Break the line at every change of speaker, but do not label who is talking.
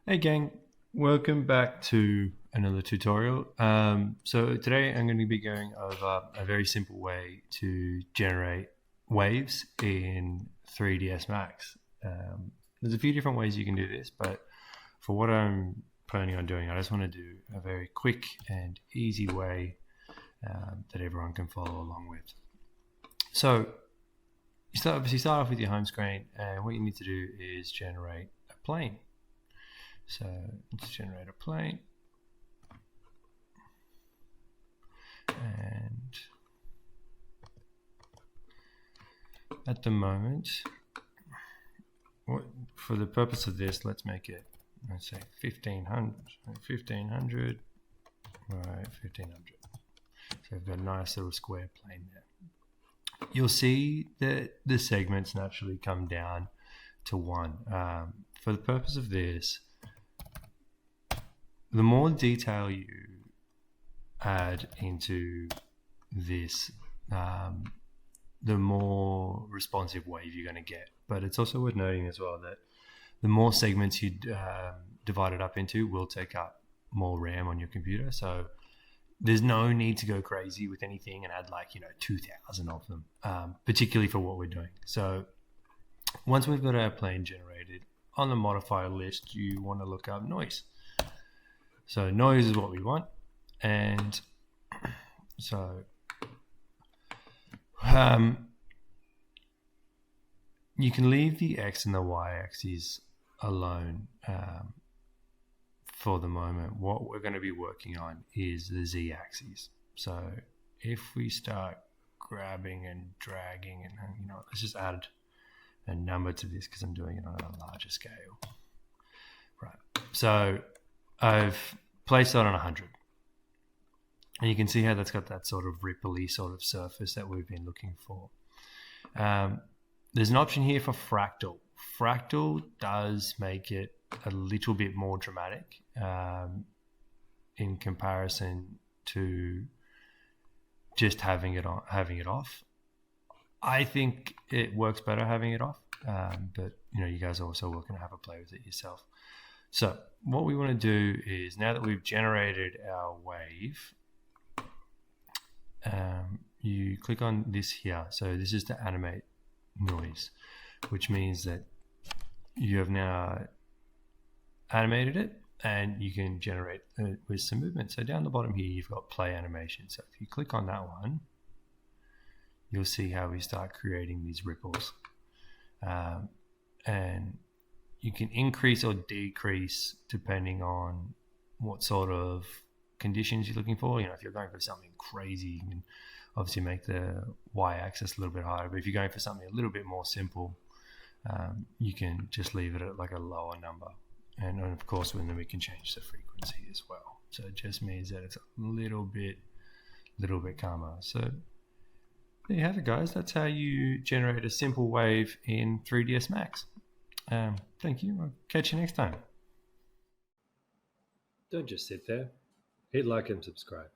Hey gang, welcome back to another tutorial. So today I'm going to be going over a very simple way to generate waves in 3ds Max. There's a few different ways you can do this, but for what I'm planning on doing, I just want to do a very quick and easy way that everyone can follow along with. So you start off with your home screen, and what you need to do is generate a plane. So let's generate a plane, and at the moment, for the purpose of this, let's make it, let's say 1500, right, 1500. So we've got a nice little square plane there. You'll see that the segments naturally come down to 1. For the purpose of this, the more detail you add into this, the more responsive wave you're going to get. But it's also worth noting as well that the more segments you divide it up into will take up more RAM on your computer. So there's no need to go crazy with anything and add 2,000 of them, particularly for what we're doing. So once we've got our plane generated, on the modifier list, you want to look up noise. So noise is what we want, and so you can leave the X and the Y axes alone for the moment. What we're going to be working on is the Z axis. So if we start grabbing and dragging, and let's just add a number to this because I'm doing it on a larger scale. Right. So I've placed that on 100. And you can see how that's got that sort of ripply sort of surface that we've been looking for. There's an option here for fractal. Fractal does make it a little bit more dramatic in comparison to just having it off. I think it works better having it off, but you guys are also welcome to have a play with it yourself. So what we want to do is, now that we've generated our wave, you click on this here. So this is to animate noise, which means that you have now animated it and you can generate with some movement. So down the bottom here, you've got play animation. So if you click on that one, you'll see how we start creating these ripples. And you can increase or decrease depending on what sort of conditions you're looking for. If you're going for something crazy, you can obviously make the y-axis a little bit higher. But if you're going for something a little bit more simple, you can just leave it at a lower number. And of course, then we can change the frequency as well. So it just means that it's a little bit calmer. So there you have it, guys. That's how you generate a simple wave in 3ds Max. Thank you. I'll catch you next time. Don't just sit there. Hit like and subscribe.